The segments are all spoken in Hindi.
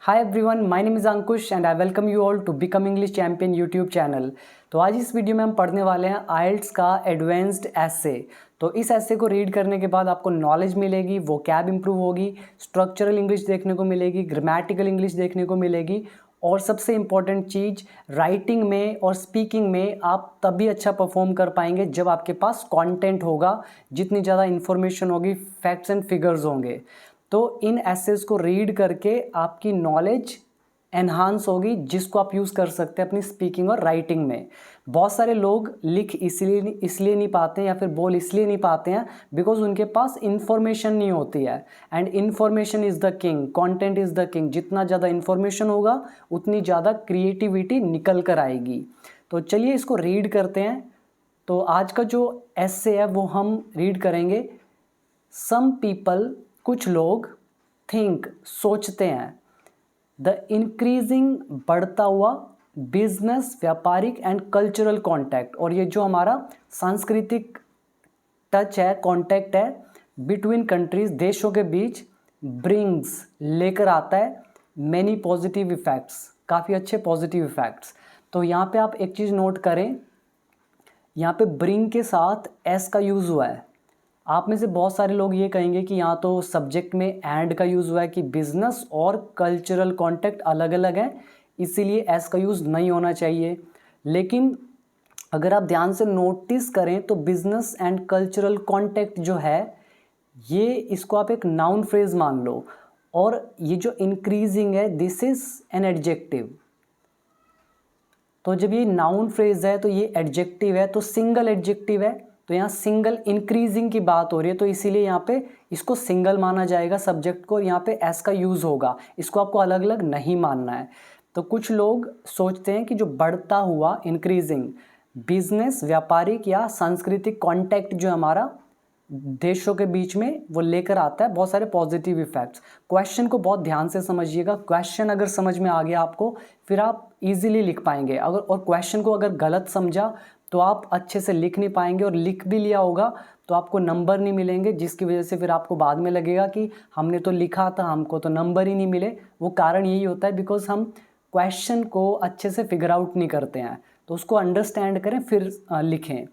Hi everyone, my name is Ankush and I welcome you all to become English champion YouTube channel. तो आज इस वीडियो में हम पढ़ने वाले हैं आइल्ट्स का एडवांस्ड एसे। तो इस एसे को रीड करने के बाद आपको नॉलेज मिलेगी, वोकैब इंप्रूव होगी, स्ट्रक्चरल इंग्लिश देखने को मिलेगी, ग्रामेटिकल इंग्लिश देखने को मिलेगी और सबसे इम्पॉर्टेंट चीज़ राइटिंग में और स्पीकिंग में आप तभी अच्छा परफॉर्म कर पाएंगे जब आपके पास कंटेंट होगा। जितनी ज़्यादा इन्फॉर्मेशन होगी, फैक्ट्स एंड फिगर्स होंगे, तो इन एसेस को रीड करके आपकी नॉलेज एनहांस होगी, जिसको आप यूज़ कर सकते हैं अपनी स्पीकिंग और राइटिंग में। बहुत सारे लोग लिख इसलिए नहीं पाते हैं या फिर बोल इसलिए नहीं पाते हैं बिकॉज उनके पास इंफॉर्मेशन नहीं होती है। And information is the king, content is the king. जितना ज़्यादा इन्फॉर्मेशन होगा उतनी ज़्यादा क्रिएटिविटी निकल कर आएगी। तो चलिए इसको रीड करते हैं। तो आज का जो एसे है वो हम रीड करेंगे। सम पीपल, कुछ लोग, थिंक, सोचते हैं, द इंक्रीजिंग, बढ़ता हुआ, बिजनेस, व्यापारिक एंड कल्चरल कॉन्टैक्ट, और ये जो हमारा सांस्कृतिक टच है, कॉन्टैक्ट है बिटवीन कंट्रीज, देशों के बीच, ब्रिंग्स, लेकर आता है, मैनी पॉजिटिव इफेक्ट्स, काफ़ी अच्छे पॉजिटिव इफेक्ट्स। तो यहाँ पे आप एक चीज़ नोट करें, यहाँ पे ब्रिंग के साथ एस का यूज़ हुआ है। आप में से बहुत सारे लोग ये कहेंगे कि यहाँ तो सब्जेक्ट में एंड का यूज़ हुआ है कि बिजनेस और कल्चरल कॉन्टेक्ट अलग अलग हैं, इसीलिए एस का यूज़ नहीं होना चाहिए। लेकिन अगर आप ध्यान से नोटिस करें तो बिजनेस एंड कल्चरल कॉन्टेक्ट जो है, ये इसको आप एक नाउन फ्रेज मान लो, और ये जो इंक्रीजिंग है दिस इज़ एन एडजेक्टिव। तो जब ये नाउन फ्रेज है तो ये एडजेक्टिव है, तो सिंगल एडजेक्टिव है, तो यहाँ सिंगल इंक्रीजिंग की बात हो रही है, तो इसीलिए यहाँ पे इसको सिंगल माना जाएगा सब्जेक्ट को, और यहाँ पे एस का यूज़ होगा। इसको आपको अलग अलग नहीं मानना है। तो कुछ लोग सोचते हैं कि जो बढ़ता हुआ, इंक्रीजिंग, बिजनेस, व्यापारिक या सांस्कृतिक कॉन्टैक्ट जो हमारा देशों के बीच में, वो लेकर आता है बहुत सारे पॉजिटिव इफेक्ट्स। क्वेश्चन को बहुत ध्यान से समझिएगा। क्वेश्चन अगर समझ में आ गया आपको, फिर आप इजीली लिख पाएंगे। और क्वेश्चन को अगर गलत समझा तो आप अच्छे से लिख नहीं पाएंगे, और लिख भी लिया होगा तो आपको नंबर नहीं मिलेंगे, जिसकी वजह से फिर आपको बाद में लगेगा कि हमने तो लिखा था, हमको तो नंबर ही नहीं मिले। वो कारण यही होता है बिकॉज हम क्वेश्चन को अच्छे से फिगर आउट नहीं करते हैं। तो उसको अंडरस्टैंड करें फिर लिखें।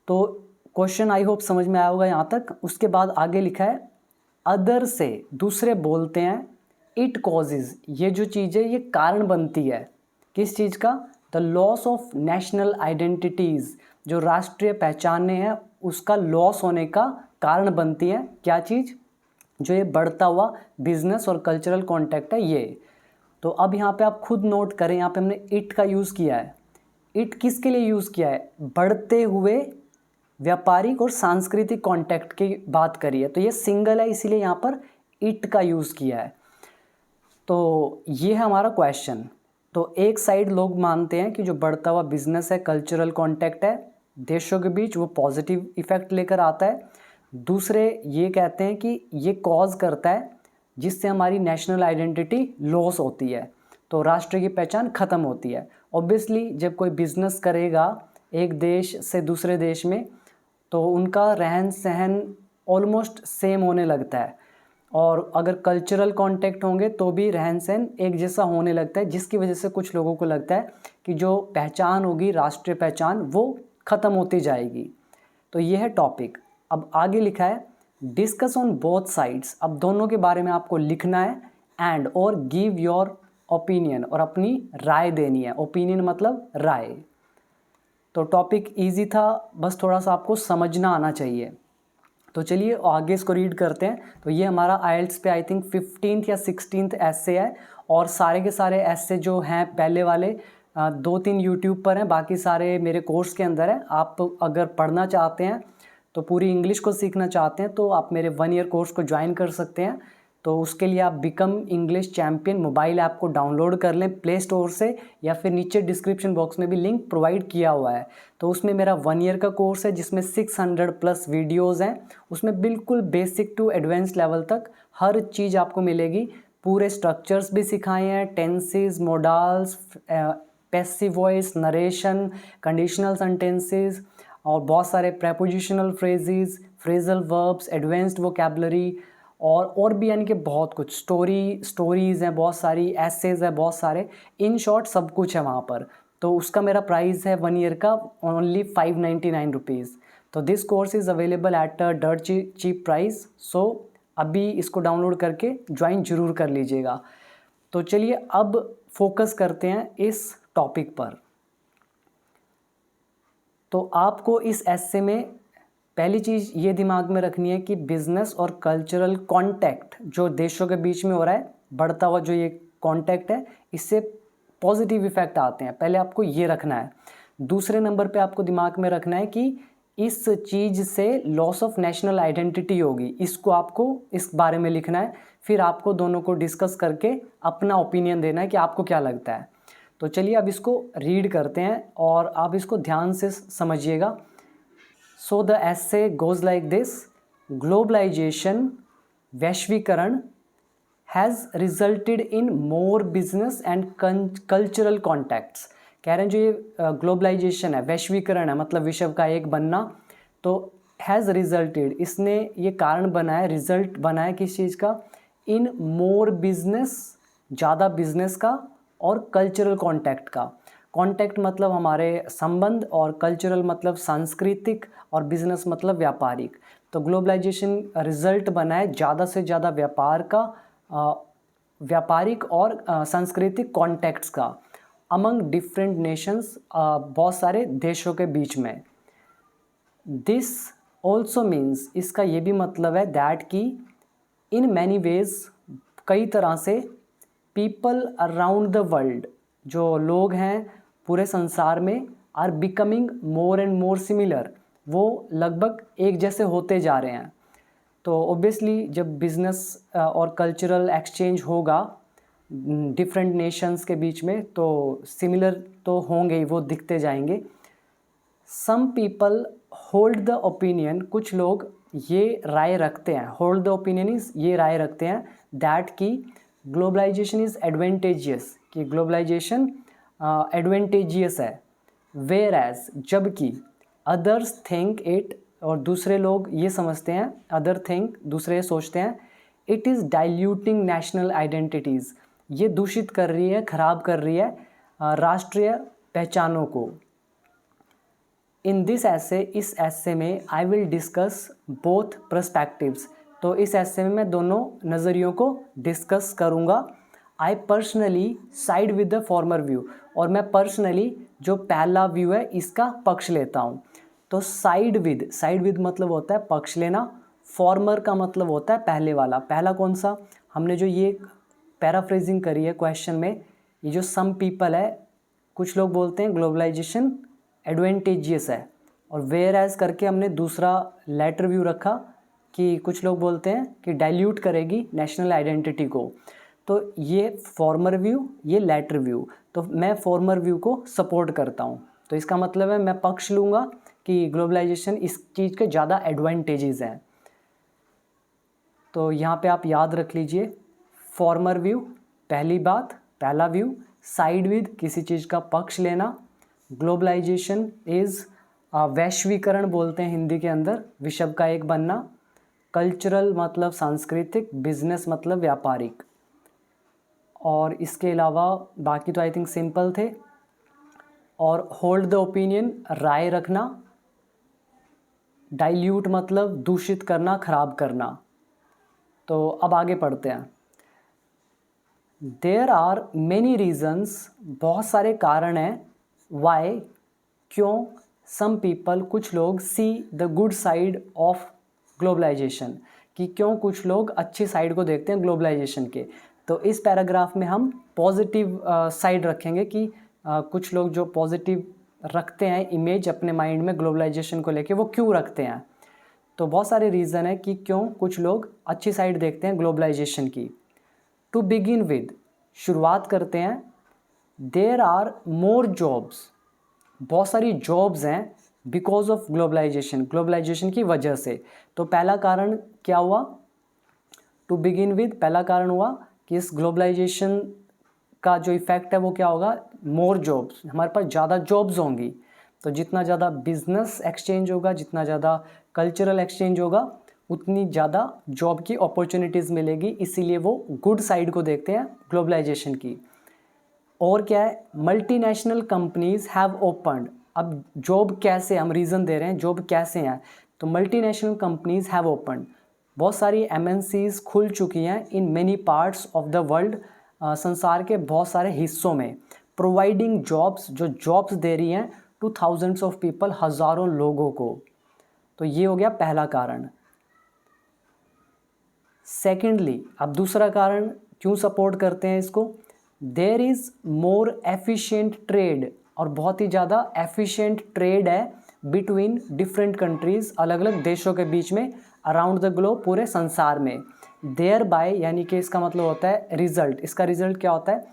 तो क्वेश्चन आई होप समझ में आया होगा यहाँ तक। उसके बाद आगे लिखा है, अदर से, दूसरे बोलते हैं, इट कॉजेज, ये जो चीज़ है ये कारण बनती है। किस चीज़ का? The loss of national identities, जो राष्ट्रीय पहचानें हैं उसका लॉस होने का कारण बनती है। क्या चीज़? जो ये बढ़ता हुआ बिजनेस और कल्चरल कॉन्टैक्ट है ये। तो अब यहाँ पे आप खुद नोट करें, यहाँ पे हमने इट का यूज़ किया है। इट किसके लिए यूज़ किया है? बढ़ते हुए व्यापारिक और सांस्कृतिक कॉन्टैक्ट की बात करी है, तो ये सिंगल है, इसीलिए यहाँ पर इट का यूज़ किया है। तो ये है हमारा क्वेश्चन। तो एक साइड लोग मानते हैं कि जो बढ़ता हुआ बिजनेस है, कल्चरल कॉन्टैक्ट है देशों के बीच, वो पॉजिटिव इफेक्ट लेकर आता है। दूसरे ये कहते हैं कि ये कॉज करता है जिससे हमारी नेशनल आइडेंटिटी लॉस होती है, तो राष्ट्र की पहचान ख़त्म होती है। ऑब्वियसली जब कोई बिजनेस करेगा एक देश से दूसरे देश में, तो उनका रहन सहन ऑलमोस्ट सेम होने लगता है, और अगर कल्चरल कॉन्टैक्ट होंगे तो भी रहन सहन एक जैसा होने लगता है, जिसकी वजह से कुछ लोगों को लगता है कि जो पहचान होगी, राष्ट्रीय पहचान, वो ख़त्म होती जाएगी। तो ये है टॉपिक। अब आगे लिखा है, डिस्कस ऑन बोथ साइड्स। अब दोनों के बारे में आपको लिखना है, एंड और गिव योर ओपिनियन, और अपनी राय देनी है। ओपिनियन मतलब राय। तो टॉपिक इजी था, बस थोड़ा सा आपको समझना आना चाहिए। तो चलिए आगे इसको रीड करते हैं। तो ये हमारा आइल्ट्स पे आई थिंक 15th या 16th एसे है, और सारे के सारे एसे जो हैं पहले वाले 2-3 यूट्यूब पर हैं, बाकी सारे मेरे कोर्स के अंदर है। आप अगर पढ़ना चाहते हैं तो पूरी इंग्लिश को सीखना चाहते हैं तो आप मेरे 1 ईयर कोर्स को ज्वाइन कर सकते हैं। तो उसके लिए आप become English champion mobile app को डाउनलोड कर लें प्ले स्टोर से, या फिर नीचे डिस्क्रिप्शन बॉक्स में भी लिंक प्रोवाइड किया हुआ है। तो उसमें मेरा 1 ईयर का कोर्स है जिसमें 600+ वीडियोज़ हैं। उसमें बिल्कुल बेसिक टू एडवांस लेवल तक हर चीज़ आपको मिलेगी। पूरे स्ट्रक्चर्स भी सिखाए हैं, tenses, modals, passive voice, narration, conditional sentences, और बहुत सारे prepositional phrases, phrasal verbs, advanced vocabulary, और भी यानी कि बहुत कुछ स्टोरीज़ हैं, बहुत सारी एसेज है, बहुत सारे, इन शॉर्ट सब कुछ है वहाँ पर। तो उसका मेरा प्राइस है 1 ईयर का ओनली 599 रुपीज़। तो this course is available at a dirt cheap price. So अभी इसको डाउनलोड करके ज्वाइन ज़रूर कर लीजिएगा। तो चलिए अब फोकस करते हैं इस टॉपिक पर। तो आपको इस एस्से में पहली चीज़ ये दिमाग में रखनी है कि बिज़नेस और कल्चरल कॉन्टैक्ट जो देशों के बीच में हो रहा है, बढ़ता हुआ जो ये कॉन्टैक्ट है, इससे पॉजिटिव इफ़ेक्ट आते हैं। पहले आपको ये रखना है। दूसरे नंबर पे आपको दिमाग में रखना है कि इस चीज़ से लॉस ऑफ नेशनल आइडेंटिटी होगी, इसको आपको इस बारे में लिखना है। फिर आपको दोनों को डिस्कस करके अपना ओपिनियन देना है कि आपको क्या लगता है। तो चलिए अब इसको रीड करते हैं और आप इसको ध्यान से समझिएगा। So the essay goes like this. Globalisation, वैश्वीकरण, has resulted in more business and cultural contacts. कह रहे हैं जो ये ग्लोबलाइजेशन है, वैश्वीकरण है, मतलब विश्व का एक बनना, तो हैज़ रिजल्टेड, इसने ये कारण बनाया, रिजल्ट बनाया किस चीज़ का, इन मोर बिजनेस, ज़्यादा बिजनेस का, और कल्चरल कॉन्टैक्ट का। कॉन्टैक्ट मतलब हमारे संबंध, और कल्चरल मतलब सांस्कृतिक, और बिजनेस मतलब व्यापारिक। तो ग्लोबलाइजेशन रिजल्ट बनाए ज़्यादा से ज़्यादा व्यापार का, व्यापारिक और सांस्कृतिक कॉन्टैक्ट्स का अमंग डिफरेंट नेशंस, बहुत सारे देशों के बीच में। दिस ऑल्सो मीन्स, इसका ये भी मतलब है दैट कि इन मैनी वेज, कई तरह से, पीपल अराउंड द वर्ल्ड, जो लोग हैं पूरे संसार में, are becoming more and more similar, वो लगभग एक जैसे होते जा रहे हैं। तो ऑब्वियसली जब बिज़नेस और कल्चरल एक्सचेंज होगा डिफरेंट नेशंस के बीच में, तो सिमिलर तो होंगे ही, वो दिखते जाएंगे। Some people hold the opinion, कुछ लोग ये राय रखते हैं, होल्ड द ओपिनियन इज ये राय रखते हैं, दैट कि ग्लोबलाइजेशन इज़ एडवेंटेजियस, कि ग्लोबलाइजेशन एडवेंटेजियस है। वेयर एज, जबकि अदर्स थिंक इट, और दूसरे लोग ये समझते हैं, अदर थिंक, दूसरे सोचते हैं, it is diluting national identities, ये दूषित कर रही है, ख़राब कर रही है राष्ट्रीय पहचानों को। इन दिस ऐसे, इस ऐसे में I will discuss both perspectives, तो इस ऐसे में मैं दोनों नज़रियों को डिस्कस करूँगा। I personally side with the former view, और मैं पर्सनली जो पहला व्यू है इसका पक्ष लेता हूँ। तो साइड विद मतलब होता है पक्ष लेना, फॉर्मर का मतलब होता है पहले वाला। पहला कौन सा, हमने जो ये पैराफ्रेजिंग करी है क्वेश्चन में, ये जो सम पीपल है, कुछ लोग बोलते हैं ग्लोबलाइजेशन एडवेंटेजियस है, और वेयर एज करके हमने दूसरा लेटर व्यू रखा कि कुछ लोग बोलते हैं कि डाइल्यूट करेगी नेशनल आइडेंटिटी को। तो ये फॉर्मर व्यू, ये लेटर व्यू, तो मैं फॉर्मर व्यू को सपोर्ट करता हूँ। तो इसका मतलब है मैं पक्ष लूँगा कि ग्लोबलाइजेशन इस चीज़ के ज़्यादा एडवांटेजेस हैं। तो यहाँ पे आप याद रख लीजिए, फॉर्मर व्यू पहली बात, पहला व्यू, साइड विद किसी चीज़ का पक्ष लेना, ग्लोबलाइजेशन इज़ वैश्वीकरण बोलते हैं हिंदी के अंदर, विश्व का एक बनना, कल्चरल मतलब सांस्कृतिक, बिजनेस मतलब व्यापारिक, और इसके अलावा बाकी तो आई थिंक सिंपल थे। और होल्ड द ओपिनियन राय रखना, डाइल्यूट मतलब दूषित करना, खराब करना। तो अब आगे पढ़ते हैं। देयर आर मेनी रीजन्स, बहुत सारे कारण हैं, वाई क्यों, सम पीपल कुछ लोग, see the good side of globalisation, कि क्यों कुछ लोग अच्छी साइड को देखते हैं ग्लोबलाइजेशन के। तो इस पैराग्राफ में हम पॉजिटिव साइड रखेंगे कि कुछ लोग जो पॉजिटिव रखते हैं इमेज अपने माइंड में ग्लोबलाइजेशन को लेके, वो क्यों रखते हैं। तो बहुत सारे रीज़न है कि क्यों कुछ लोग अच्छी साइड देखते हैं ग्लोबलाइजेशन की। टू बिगिन विद, शुरुआत करते हैं, देयर आर मोर जॉब्स, बहुत सारी जॉब्स हैं बिकॉज ऑफ ग्लोबलाइजेशन, ग्लोबलाइजेशन की वजह से। तो पहला कारण क्या हुआ, टू बिगिन विद पहला कारण हुआ कि इस ग्लोबलाइजेशन का जो इफ़ेक्ट है वो क्या होगा, मोर जॉब्स, हमारे पास ज़्यादा जॉब्स होंगी। तो जितना ज़्यादा बिजनेस एक्सचेंज होगा, जितना ज़्यादा कल्चरल एक्सचेंज होगा, उतनी ज़्यादा जॉब की अपॉर्चुनिटीज़ मिलेगी, इसीलिए वो गुड साइड को देखते हैं ग्लोबलाइजेशन की। और क्या है, मल्टीनेशनल कंपनीज हैव ओपन्ड। अब जॉब कैसे, हम रीज़न दे रहे हैं जॉब कैसे हैं, तो मल्टीनेशनल कंपनीज हैव ओपन्ड, बहुत सारी MNCs खुल चुकी हैं in many parts of the world, संसार के बहुत सारे हिस्सों में, प्रोवाइडिंग जॉब्स, जो जॉब्स दे रही हैं टू थाउजेंड्स ऑफ पीपल, हज़ारों लोगों को। तो ये हो गया पहला कारण। सेकेंडली, अब दूसरा कारण क्यों सपोर्ट करते हैं इसको, there is more efficient trade, और बहुत ही ज़्यादा एफिशिएंट ट्रेड है बिटवीन डिफरेंट कंट्रीज़, अलग अलग देशों के बीच में, अराउंड द ग्लोब, पूरे संसार में। देयर बाय यानी कि इसका मतलब होता है रिजल्ट, इसका रिजल्ट क्या होता है,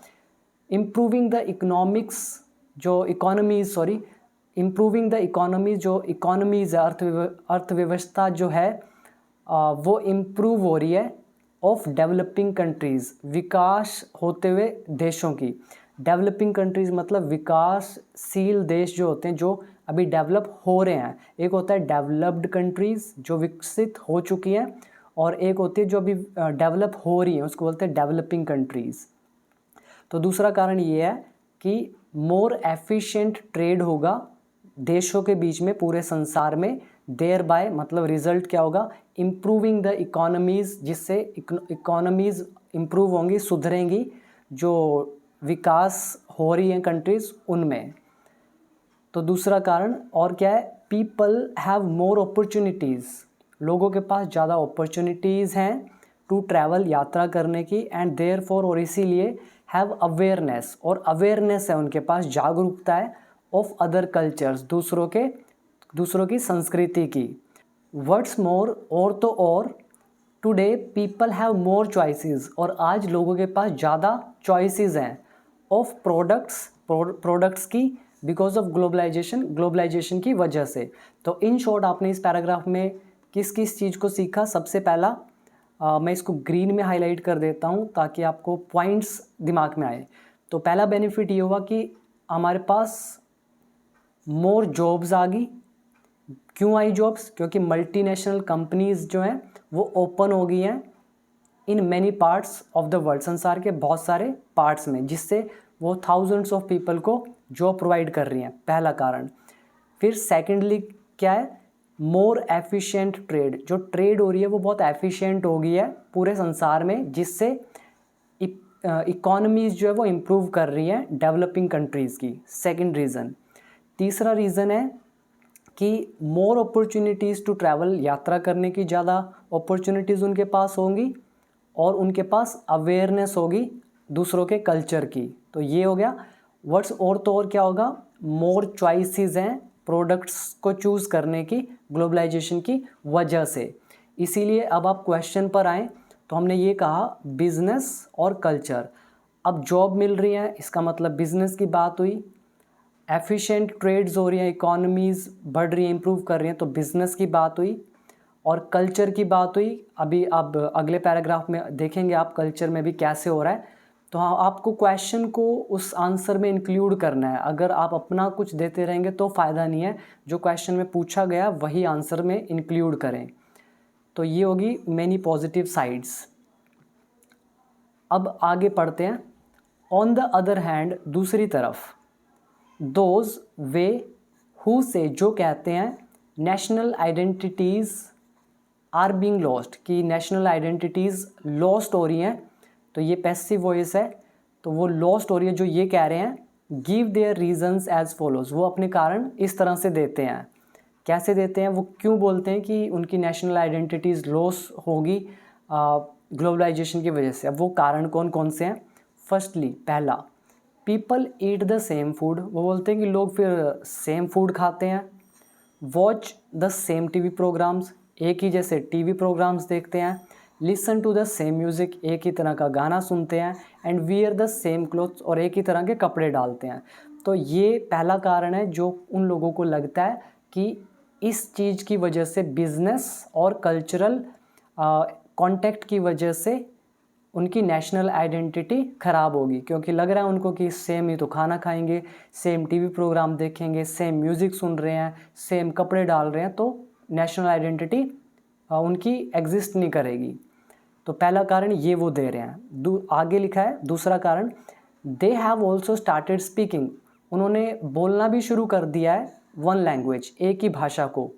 इम्प्रूविंग द इकोनॉमिक्स, जो economies, sorry, improving the economies, जो इकोनॉमीज अर्थव्यवस्था जो है वो इम्प्रूव हो रही है, ऑफ डेवलपिंग कंट्रीज़, विकास होते हुए देशों की। डेवलपिंग कंट्रीज़ मतलब विकासशील देश जो होते हैं, जो अभी डेवलप हो रहे हैं। एक होता है डेवलप्ड कंट्रीज़ जो विकसित हो चुकी हैं, और एक होती है जो अभी डेवलप हो रही हैं, उसको बोलते हैं डेवलपिंग कंट्रीज़। तो दूसरा कारण ये है कि मोर एफिशिएंट ट्रेड होगा देशों के बीच में पूरे संसार में, देयर बाय मतलब रिजल्ट क्या होगा, इम्प्रूविंग द इकोनॉमीज़, जिससे इकोनॉमीज़ इम्प्रूव होंगी, सुधरेंगी, जो विकास हो रही हैं कंट्रीज़ उनमें। तो दूसरा कारण और क्या है, पीपल हैव मोर अपॉर्चुनिटीज़, लोगों के पास ज़्यादा अपॉर्चुनिटीज़ हैं टू ट्रैवल, यात्रा करने की, एंड देयर फॉर, और इसीलिए हैव अवेयरनेस, और अवेयरनेस है उनके पास, जागरूकता है, ऑफ अदर कल्चर्स, दूसरों की संस्कृति की। व्हाट्स मोर, और तो और, today people have more choices, और आज लोगों के पास ज़्यादा चॉइसेस हैं, ऑफ प्रोडक्ट्स की, बिकॉज ऑफ ग्लोबलाइजेशन की वजह से। तो इन शॉर्ट आपने इस पैराग्राफ में किस किस चीज़ को सीखा, सबसे पहला मैं इसको ग्रीन में हाईलाइट कर देता हूँ ताकि आपको पॉइंट्स दिमाग में आए। तो पहला बेनिफिट ये हुआ कि हमारे पास मोर जॉब्स आ गई। क्यों आई जॉब्स, क्योंकि मल्टीनेशनल कंपनीज जो हैं वो ओपन हो गई हैं in many parts of the world, संसार के बहुत सारे पार्ट्स में, जिससे वो थाउजेंड्स ऑफ पीपल को जॉब प्रोवाइड कर रही हैं, पहला कारण। फिर सेकेंडली क्या है, मोर एफिशिएंट ट्रेड, जो ट्रेड हो रही है वो बहुत एफिशिएंट हो गई है पूरे संसार में, जिससे इकोनॉमीज जो है वो इम्प्रूव कर रही हैं डेवलपिंग कंट्रीज़ की, सेकेंड रीज़न। तीसरा रीज़न है कि मोर अपॉर्चुनिटीज़ टू ट्रैवल, यात्रा करने की ज़्यादा अपॉर्चुनिटीज़ उनके पास होंगी, और उनके पास अवेयरनेस होगी दूसरों के कल्चर की। तो ये हो गया वर्ड्स। और तो और क्या होगा, मोर चॉइसेस हैं प्रोडक्ट्स को चूज़ करने की ग्लोबलाइजेशन की वजह से। इसीलिए अब आप क्वेश्चन पर आएँ तो हमने ये कहा बिजनेस और कल्चर। अब जॉब मिल रही है, इसका मतलब बिजनेस की बात हुई, एफिशिएंट ट्रेड्स हो रही हैं, इकोनॉमीज़ बढ़ रही हैं, इंप्रूव कर रही हैं, तो बिज़नेस की बात हुई, और कल्चर की बात हुई। अभी अब अगले पैराग्राफ में देखेंगे आप कल्चर में भी कैसे हो रहा है। तो हाँ, आपको क्वेश्चन को उस आंसर में इंक्लूड करना है। अगर आप अपना कुछ देते रहेंगे तो फ़ायदा नहीं है, जो क्वेश्चन में पूछा गया वही आंसर में इंक्लूड करें। तो ये होगी मेनी पॉजिटिव साइड्स। अब आगे पढ़ते हैं। ऑन द अदर हैंड, दूसरी तरफ, दोज वे हु से, जो कहते हैं national identities are being lost, कि नेशनल आइडेंटिटीज़ लॉस्ट हो रही हैं, तो ये पैसिव वॉइस है, तो वो लॉस्ट हो रही है, जो ये कह रहे हैं, give their reasons as follows, वो अपने कारण इस तरह से देते हैं। कैसे देते हैं, वो क्यों बोलते हैं कि उनकी नेशनल आइडेंटिटीज़ लॉस होगी ग्लोबलाइजेशन की वजह से। अब वो कारण कौन कौन से हैं। फर्स्टली, पहला, people eat the same food, वो बोलते हैं कि लोग फिर सेम फूड खाते हैं। Watch the same TV programmes, एक ही जैसे टीवी प्रोग्राम्स देखते हैं। Listen to the same music, एक ही तरह का गाना सुनते हैं। And wear the same clothes, और एक ही तरह के कपड़े डालते हैं। तो ये पहला कारण है जो उन लोगों को लगता है कि इस चीज़ की वजह से, बिजनेस और कल्चरल कॉन्टेक्ट की वजह से उनकी नेशनल आइडेंटिटी ख़राब होगी, क्योंकि लग रहा है उनको कि सेम ही तो खाना खाएंगे, सेम टीवी प्रोग्राम देखेंगे, सेम म्यूज़िक सुन रहे हैं, सेम कपड़े डाल रहे हैं, तो नेशनल आइडेंटिटी उनकी एग्जिस्ट नहीं करेगी। तो पहला कारण ये वो दे रहे हैं। आगे लिखा है दूसरा कारण, they have also started speaking, उन्होंने बोलना भी शुरू कर दिया है वन लैंग्वेज, एक ही भाषा को।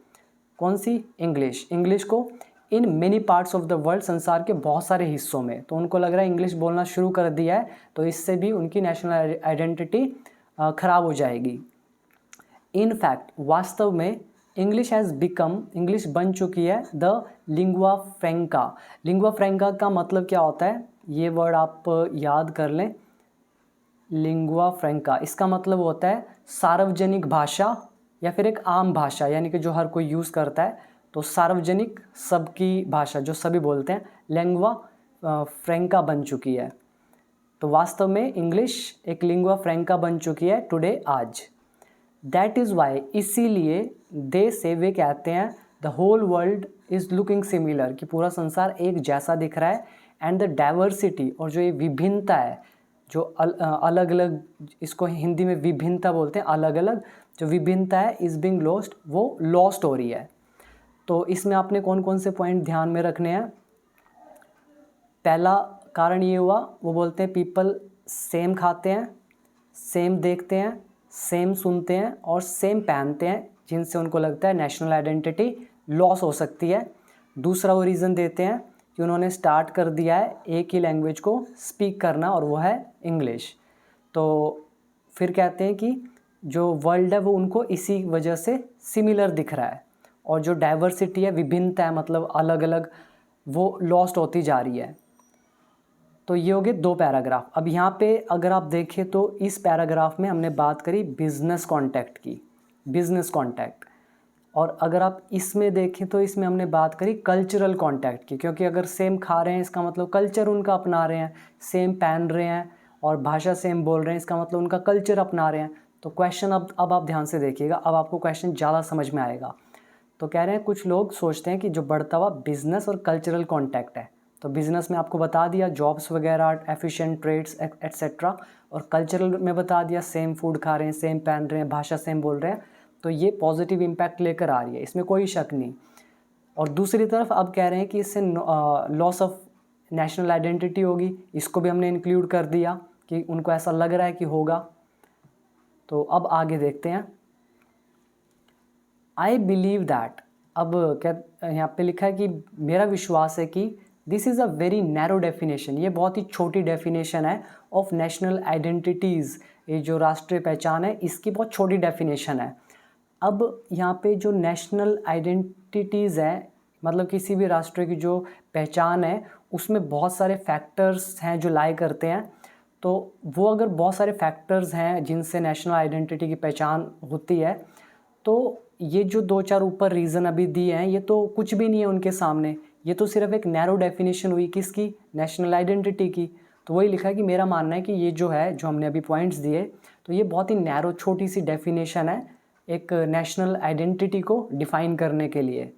कौन सी? इंग्लिश। इंग्लिश को in many parts of the world, संसार के बहुत सारे हिस्सों में। तो उनको लग रहा है इंग्लिश बोलना शुरू कर दिया है तो इससे भी उनकी नेशनल आइडेंटिटी ख़राब हो जाएगी। इन फैक्ट, वास्तव में इंग्लिश हैज़ बिकम, इंग्लिश बन चुकी है द लिंगुआ फ्रैंका। लिंगुआ फ्रैंका का मतलब क्या होता है, ये वर्ड आप याद कर लें। लिंगुआ फ्रैंका इसका मतलब होता है सार्वजनिक भाषा या फिर एक आम भाषा, यानी कि जो हर कोई यूज़ करता है। तो सार्वजनिक, सबकी भाषा जो सभी बोलते हैं, लिंगुआ फ्रैंका बन चुकी है। तो वास्तव में इंग्लिश एक लिंगुआ फ्रैंका बन चुकी है टुडे, आज। दैट इज़ वाई, इसीलिए दे से, वे कहते हैं, the whole world is looking similar, कि पूरा संसार एक जैसा दिख रहा है। एंड द डाइवर्सिटी, और जो ये विभिन्नता है, जो अलग अलग, इसको हिंदी में विभिन्नता बोलते हैं, अलग अलग जो विभिन्नता है, इज़ बिंग लॉस्ट, वो लॉस्ट हो रही है। तो इसमें आपने कौन कौन से पॉइंट ध्यान में रखने हैं? पहला कारण ये हुआ, वो बोलते हैं पीपल सेम खाते हैं, सेम देखते हैं, सेम सुनते हैं और सेम पहनते हैं, जिनसे उनको लगता है नेशनल आइडेंटिटी लॉस हो सकती है। दूसरा वो रीज़न देते हैं कि उन्होंने स्टार्ट कर दिया है एक ही लैंग्वेज को स्पीक करना, और वो है इंग्लिश। तो फिर कहते हैं कि जो वर्ल्ड है वो उनको इसी वजह से सिमिलर दिख रहा है, और जो डाइवर्सिटी है, विभिन्नता है, मतलब अलग अलग, वो लॉस्ट होती जा रही है। तो ये हो गए 2 पैराग्राफ। अब यहाँ पे अगर आप देखें तो इस पैराग्राफ में हमने बात करी बिजनेस कॉन्टैक्ट की, बिजनेस कॉन्टैक्ट। और अगर आप इसमें देखें तो इसमें हमने बात करी कल्चरल कॉन्टैक्ट की, क्योंकि अगर सेम खा रहे हैं इसका मतलब कल्चर उनका अपना रहे हैं, सेम पहन रहे हैं और भाषा सेम बोल रहे हैं, इसका मतलब उनका कल्चर अपना रहे हैं। तो क्वेश्चन अब आप ध्यान से देखिएगा, अब आपको क्वेश्चन ज़्यादा समझ में आएगा। तो कह रहे हैं कुछ लोग सोचते हैं कि जो बढ़ता हुआ बिजनेस और कल्चरल कॉन्टैक्ट है, तो बिज़नेस में आपको बता दिया जॉब्स वगैरह, एफिशिएंट ट्रेड्स एट्सेट्रा, और कल्चरल में बता दिया सेम फूड खा रहे हैं, सेम पहन रहे हैं, भाषा सेम बोल रहे हैं। तो ये पॉजिटिव इम्पैक्ट लेकर आ रही है, इसमें कोई शक नहीं। और दूसरी तरफ अब कह रहे हैं कि इससे लॉस ऑफ नेशनल आइडेंटिटी होगी, इसको भी हमने इंक्लूड कर दिया कि उनको ऐसा लग रहा है कि होगा। तो अब आगे देखते हैं। आई बिलीव दैट, अब क्या यहाँ पे लिखा है कि मेरा विश्वास है कि this is a very narrow definition, ये बहुत ही छोटी डेफिनेशन है ऑफ नेशनल आइडेंटिटीज़, ये जो राष्ट्रीय पहचान है इसकी बहुत छोटी डेफिनेशन है। अब यहाँ पे जो नेशनल आइडेंटिटीज़ है, मतलब किसी भी राष्ट्र की जो पहचान है, उसमें बहुत सारे फैक्टर्स हैं जो लाई करते हैं। तो वो अगर बहुत सारे फैक्टर्स हैं जिनसे नेशनल आइडेंटिटी की पहचान होती है, तो ये जो 2-4 ऊपर रीज़न अभी दिए हैं, ये तो कुछ भी नहीं है उनके सामने। ये तो सिर्फ एक नैरो डेफिनेशन हुई, किसकी? नेशनल आइडेंटिटी की। तो वही लिखा है कि मेरा मानना है कि ये जो है, जो हमने अभी पॉइंट्स दिए, तो ये बहुत ही नैरो छोटी सी डेफिनेशन है एक नेशनल आइडेंटिटी को डिफ़ाइन करने के लिए।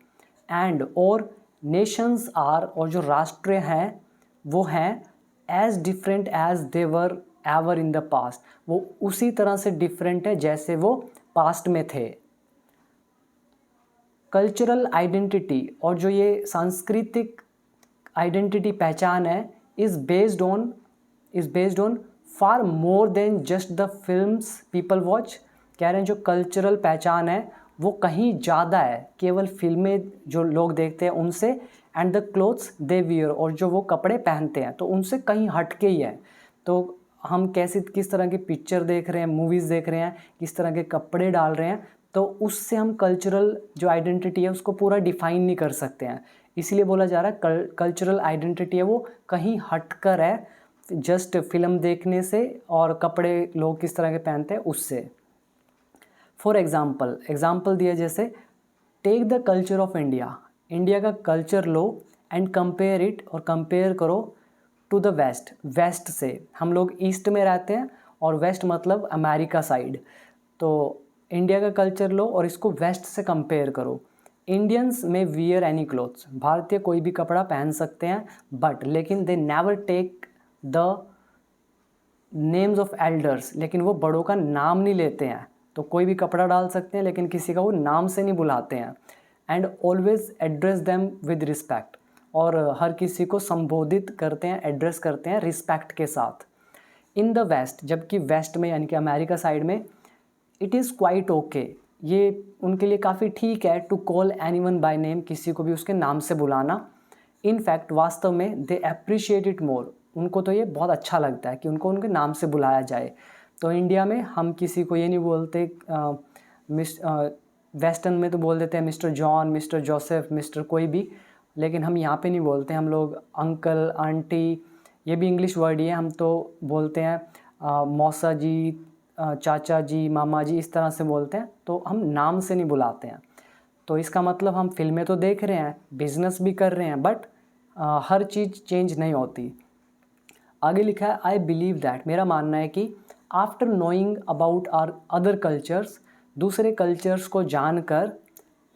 एंड और नेशंस आर, और जो राष्ट्र हैं वो हैं as different as they were ever in the past, वो उसी तरह से डिफरेंट है जैसे वो पास्ट में थे। कल्चरल आइडेंटिटी, और जो ये सांस्कृतिक आइडेंटिटी पहचान है, is based on far more than just the films people watch. कह रहे हैं जो कल्चरल पहचान है वो कहीं ज़्यादा है केवल फिल्में जो लोग देखते हैं उनसे, and the clothes they wear, और जो वो कपड़े पहनते हैं तो उनसे कहीं हट के ही है। तो हम किस तरह की पिक्चर देख रहे हैं, मूवीज़ देख रहे हैं, किस तरह के कपड़े डाल रहे हैं, तो उससे हम कल्चरल जो आइडेंटिटी है उसको पूरा डिफ़ाइन नहीं कर सकते हैं। इसलिए बोला जा रहा है कल्चरल आइडेंटिटी है वो कहीं हटकर है जस्ट फिल्म देखने से और कपड़े लोग किस तरह के पहनते हैं उससे। फॉर एग्ज़ाम्पल दिया जैसे, take the culture of India, India का कल्चर लो एंड कंपेयर इट, और कंपेयर करो टू द वेस्ट, वेस्ट से। हम लोग ईस्ट में रहते हैं और वेस्ट मतलब अमेरिका साइड। तो इंडिया का कल्चर लो और इसको वेस्ट से कंपेयर करो। इंडियंस में वियर एनी क्लोथ्स, भारतीय कोई भी कपड़ा पहन सकते हैं, बट लेकिन they never take the names of elders, लेकिन वो बड़ों का नाम नहीं लेते हैं। तो कोई भी कपड़ा डाल सकते हैं लेकिन किसी का वो नाम से नहीं बुलाते हैं। And always address them with respect, और हर किसी को संबोधित करते हैं, एड्रेस करते हैं रिस्पेक्ट के साथ। इन द वेस्ट, जबकि वेस्ट में यानी कि अमेरिका साइड में, इट इज़ क्वाइट ओके, ये उनके लिए काफ़ी ठीक है to call anyone by name, किसी को भी उसके नाम से बुलाना। इन फैक्ट वास्तव में दे अप्रिशिएट इट मोर, उनको तो ये बहुत अच्छा लगता है कि उनको उनके नाम से बुलाया जाए। तो इंडिया में हम किसी को ये नहीं बोलते, वेस्टर्न में तो बोल देते हैं mister John, mister Joseph, mister कोई भी, लेकिन हम यहाँ पे नहीं बोलते। हम लोग अंकल, आंटी, ये भी इंग्लिश वर्ड ही है, हम तो बोलते हैं मौसा जी, चाचा जी, मामा जी, इस तरह से बोलते हैं। तो हम नाम से नहीं बुलाते हैं। तो इसका मतलब हम फिल्में तो देख रहे हैं, बिजनेस भी कर रहे हैं, बट हर चीज़ चेंज नहीं होती। आगे लिखा है आई बिलीव दैट, मेरा मानना है कि after knowing about our other cultures, दूसरे कल्चर्स को जानकर,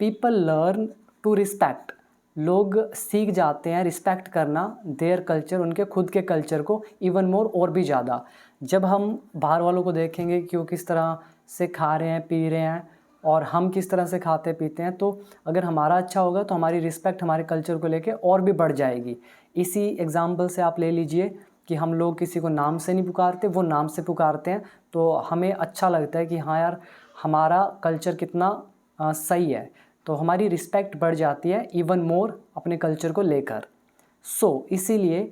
पीपल लर्न टू रिस्पेक्ट, लोग सीख जाते हैं रिस्पेक्ट करना देयर कल्चर, उनके खुद के कल्चर को, इवन मोर, और भी ज़्यादा। जब हम बाहर वालों को देखेंगे कि वो किस तरह से खा रहे हैं, पी रहे हैं, और हम किस तरह से खाते पीते हैं, तो अगर हमारा अच्छा होगा तो हमारी रिस्पेक्ट हमारे कल्चर को लेके और भी बढ़ जाएगी। इसी एग्जाम्पल से आप ले लीजिए कि हम लोग किसी को नाम से नहीं पुकारते, वो नाम से पुकारते हैं, तो हमें अच्छा लगता है कि हाँ यार, हमारा कल्चर कितना सही है, तो हमारी रिस्पेक्ट बढ़ जाती है इवन मोर अपने कल्चर को लेकर। सो इसीलिए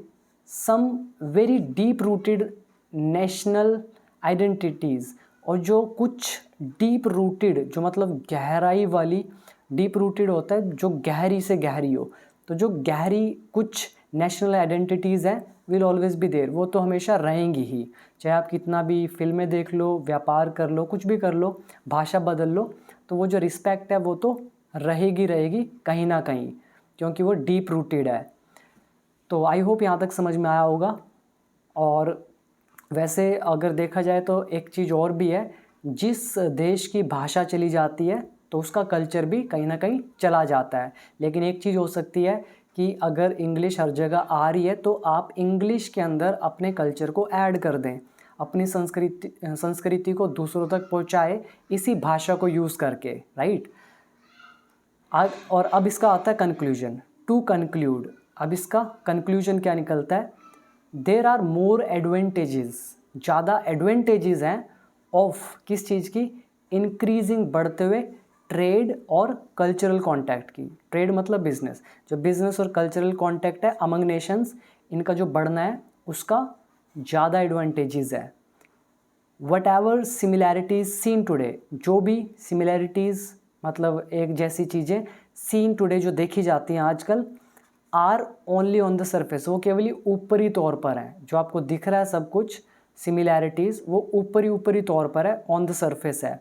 some very deep rooted national identities, और जो कुछ डीप रूटेड, जो मतलब गहराई वाली, डीप रूटेड होता है जो गहरी से गहरी हो, तो जो गहरी कुछ नेशनल आइडेंटिटीज़ हैं विल ऑलवेज बी देयर, वो तो हमेशा रहेंगी ही। चाहे आप कितना भी फिल्में देख लो, व्यापार कर लो, कुछ भी कर लो, भाषा बदल लो, तो वो जो रिस्पेक्ट है वो तो रहेगी रहेगी कहीं ना कहीं, क्योंकि वो डीप रूटेड है। तो आई होप यहाँ तक समझ में आया होगा। और वैसे अगर देखा जाए तो एक चीज़ और भी है, जिस देश की भाषा चली जाती है तो उसका कल्चर भी कहीं ना कहीं चला जाता है। लेकिन एक चीज़ हो सकती है कि अगर इंग्लिश हर जगह आ रही है तो आप इंग्लिश के अंदर अपने कल्चर को ऐड कर दें, अपनी संस्कृति को दूसरों तक पहुंचाए इसी भाषा को यूज़ करके, राइट। और अब इसका आता है कंक्लूजन, टू कंक्लूड। अब इसका कंक्लूजन क्या निकलता है, देर आर मोर एडवांटेजेस, ज़्यादा एडवांटेजेस हैं ऑफ किस चीज़ की, इंक्रीजिंग, बढ़ते हुए, ट्रेड और कल्चरल कांटेक्ट की। ट्रेड मतलब बिजनेस, जो बिजनेस और कल्चरल कांटेक्ट है अमंग नेशंस, इनका जो बढ़ना है उसका ज़्यादा एडवांटेजेस है। Whatever similarities seen today, जो भी सिमिलैरिटीज़ मतलब एक जैसी चीज़ें सीन टुडे जो देखी जाती हैं आजकल, are only on the surface, वो केवल ऊपरी तौर पर हैं। जो आपको दिख रहा है सब कुछ सिमिलैरिटीज़, वो ऊपरी तौर पर है, ऑन द सरफेस है।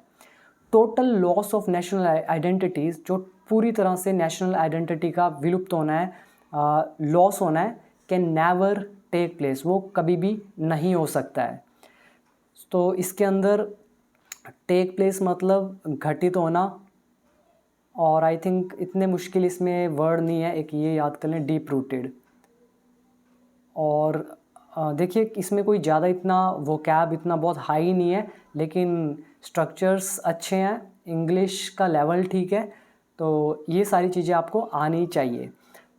Total loss of national identities, जो पूरी तरह से नेशनल आइडेंटिटी का विलुप्त होना है, लॉस होना है, कैन नेवर टेक प्लेस, वो कभी भी नहीं हो सकता है। तो इसके अंदर टेक प्लेस मतलब घटित होना, और आई थिंक इतने मुश्किल इसमें वर्ड नहीं है, एक ये याद कर लें, डीप रूटेड। और देखिए इसमें कोई ज़्यादा इतना वोकैब इतना बहुत हाई नहीं है, लेकिन स्ट्रक्चर्स अच्छे हैं, इंग्लिश का लेवल ठीक है, तो ये सारी चीज़ें आपको आनी चाहिए।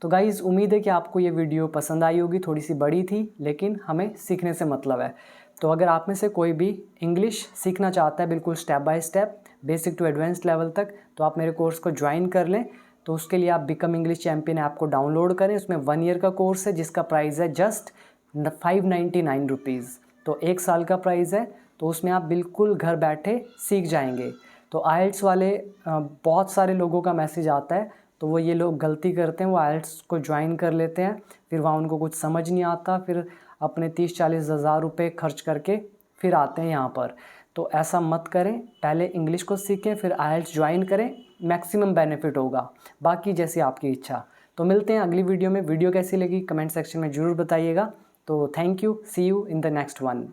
तो गाइज़ उम्मीद है कि आपको ये वीडियो पसंद आई होगी, थोड़ी सी बड़ी थी लेकिन हमें सीखने से मतलब है। तो अगर आप में से कोई भी इंग्लिश सीखना चाहता है बिल्कुल step by step, basic to advanced level तक, तो आप मेरे कोर्स को ज्वाइन कर लें। तो उसके लिए आप बिकम इंग्लिश चैम्पियन ऐप को डाउनलोड करें, उसमें 1 ईयर का कोर्स है जिसका प्राइस है जस्ट 599 रुपीज़। तो 1 साल का प्राइस है, तो उसमें आप बिल्कुल घर बैठे सीख जाएंगे। तो आइल्स वाले बहुत सारे लोगों का मैसेज आता है, तो वो ये लोग गलती करते हैं, वो आइल्स को ज्वाइन कर लेते हैं, फिर वहाँ उनको कुछ समझ नहीं आता, फिर अपने 30-40 हज़ार रुपये खर्च करके फिर आते हैं यहाँ पर। तो ऐसा मत करें, पहले इंग्लिश को सीखें फिर आइल्स ज्वाइन करें, मैक्सिमम बेनिफिट होगा, बाकी जैसी आपकी इच्छा। तो मिलते हैं अगली वीडियो में। वीडियो कैसी लगी कमेंट सेक्शन में ज़रूर बताइएगा। तो thank you, see you in the next one.